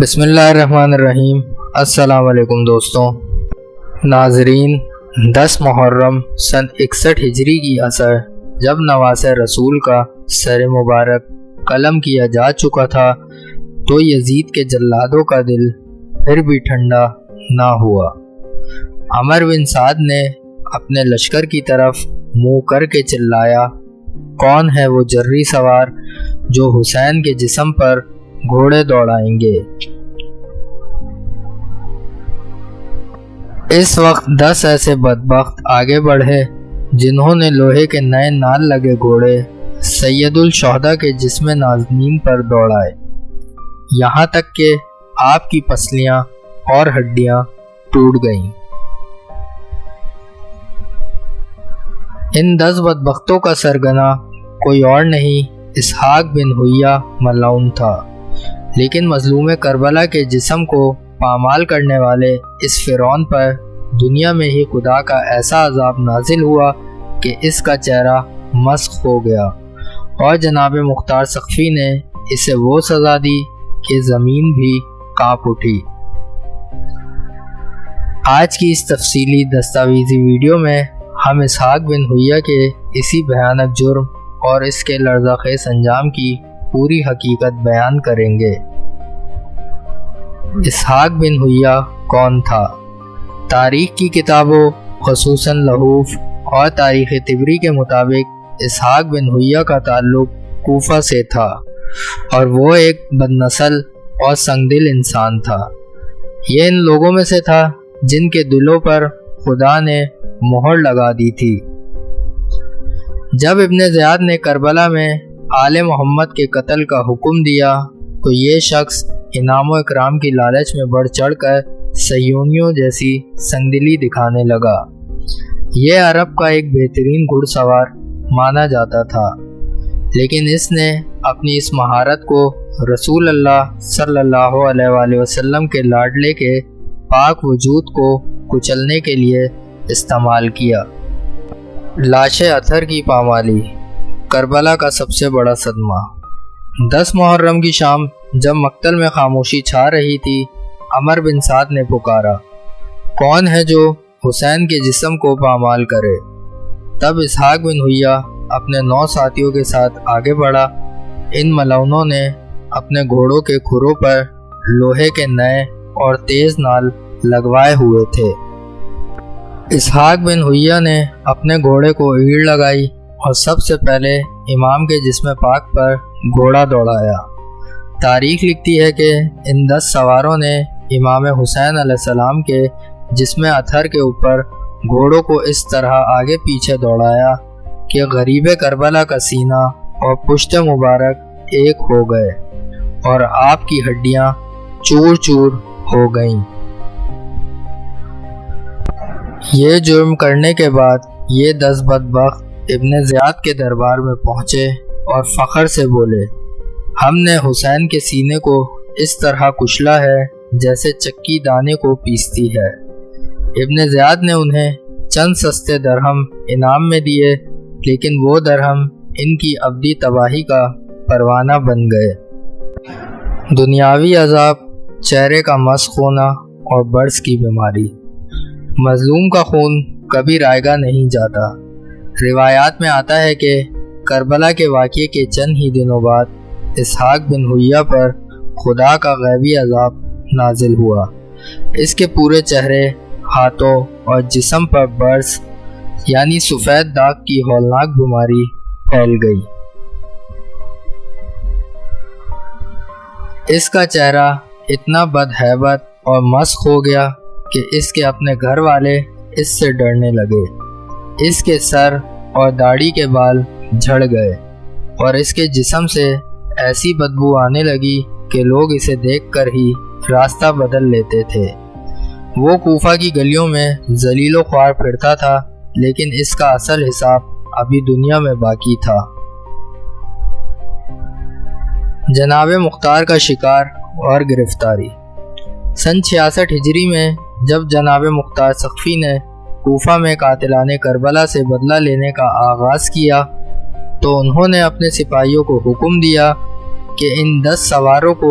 بسم اللہ الرحمن الرحیم۔ السلام علیکم دوستوں، ناظرین، 10 محرم سن 61 ہجری کی عصر جب نواس رسول کا سر مبارک قلم کیا جا چکا تھا تو یزید کے جلادوں کا دل پھر بھی ٹھنڈا نہ ہوا۔ عمر بن سعد نے اپنے لشکر کی طرف منہ کر کے چلایا، کون ہے وہ جری سوار جو حسین کے جسم پر گھوڑے دوڑائیں گے؟ اس وقت 10 ایسے بدبخت آگے بڑھے جنہوں نے لوہے کے نئے نال لگے گھوڑے سید الشہداء کے جسم نازنین پر دوڑائے، یہاں تک کہ آپ کی پسلیاں اور ہڈیاں ٹوٹ گئیں۔ ان 10 بدبختوں کا سرگنا کوئی اور نہیں اسحاق بن حویہ ملعون تھا، لیکن مظلوم کربلا کے جسم کو پامال کرنے والے اس فرعون پر دنیا میں ہی خدا کا ایسا عذاب نازل ہوا کہ اس کا چہرہ مسخ ہو گیا، اور جناب مختار سقفی نے اسے وہ سزا دی کہ زمین بھی کانپ اٹھی۔ آج کی اس تفصیلی دستاویزی ویڈیو میں ہم اسحاق بن حویہ کے اسی بھیانک جرم اور اس کے لرزہ خیز انجام کی پوری حقیقت بیان کریں گے۔ اسحاق بن حویہ کون تھا؟ تاریخ کی کتابوں خصوصاً لحوف اور تاریخ طبری کے مطابق اسحاق بن حویہ کا تعلق کوفہ سے تھا، اور وہ ایک بد نسل اور سنگ دل انسان تھا۔ یہ ان لوگوں میں سے تھا جن کے دلوں پر خدا نے مہر لگا دی تھی۔ جب ابن زیاد نے کربلا میں آل محمد کے قتل کا حکم دیا تو یہ شخص انعام و اکرام کی لالچ میں بڑھ چڑھ کر صہیونیوں جیسی سنگدلی دکھانے لگا۔ یہ عرب کا ایک بہترین گھڑ سوار مانا جاتا تھا، لیکن اس نے اپنی اس مہارت کو رسول اللہ صلی اللہ علیہ وآلہ وسلم کے لاڈلے کے پاک وجود کو کچلنے کے لیے استعمال کیا۔ لاش اطہر کی پامالی، کربلا کا سب سے بڑا صدمہ۔ 10 محرم کی شام جب مقتل میں خاموشی چھا رہی تھی، عمر بن سعد نے پکارا، کون ہے جو حسین کے جسم کو پامال کرے؟ تب اسحاق بن حویہ اپنے 9 ساتھیوں کے ساتھ آگے بڑھا۔ ان ملعونوں نے اپنے گھوڑوں کے کھروں پر لوہے کے نئے اور تیز نال لگوائے ہوئے تھے۔ اسحاق بن حویہ نے اپنے گھوڑے کو ایڑ لگائی اور سب سے پہلے امام کے جسم پاک پر گھوڑا دوڑایا۔ تاریخ لکھتی ہے کہ ان 10 سواروں نے امام حسین علیہ السلام کے جسم اطہر کے اوپر گھوڑوں کو اس طرح آگے پیچھے دوڑایا کہ غریب کربلا کا سینہ اور پشت مبارک ایک ہو گئے اور آپ کی ہڈیاں چور چور ہو گئیں۔ یہ جرم کرنے کے بعد یہ 10 بدبخت ابن زیاد کے دربار میں پہنچے اور فخر سے بولے، ہم نے حسین کے سینے کو اس طرح کچلا ہے جیسے چکی دانے کو پیستی ہے۔ ابن زیاد نے انہیں چند سستے درہم انعام میں دیے، لیکن وہ درہم ان کی ابدی تباہی کا پروانہ بن گئے۔ دنیاوی عذاب، چہرے کا مسخ ہونا اور برس کی بیماری۔ مظلوم کا خون کبھی رائگاں نہیں جاتا۔ روایات میں آتا ہے کہ کربلا کے واقعے کے چند ہی دنوں بعد اسحاق بن حویہ پر خدا کا غیبی عذاب نازل ہوا۔ اس کے پورے چہرے، ہاتھوں اور جسم پر برس یعنی سفید داغ کی ہولناک بیماری پھیل گئی۔ اس کا چہرہ اتنا بدہیبت اور مسخ ہو گیا کہ اس کے اپنے گھر والے اس سے ڈرنے لگے۔ اس کے سر اور داڑھی کے بال جھڑ گئے اور اس کے جسم سے ایسی بدبو آنے لگی کہ لوگ اسے دیکھ کر ہی راستہ بدل لیتے تھے۔ وہ کوفہ کی گلیوں میں ذلیل و خوار پھرتا تھا، لیکن اس کا اصل حساب ابھی دنیا میں باقی تھا۔ جناب مختار کا شکار اور گرفتاری۔ سن 66 ہجری میں جب جناب مختار سقفی نے کوفہ میں قاتلان کربلا سے بدلہ لینے کا آغاز کیا تو انہوں نے اپنے سپاہیوں کو حکم دیا کہ ان 10 سواروں کو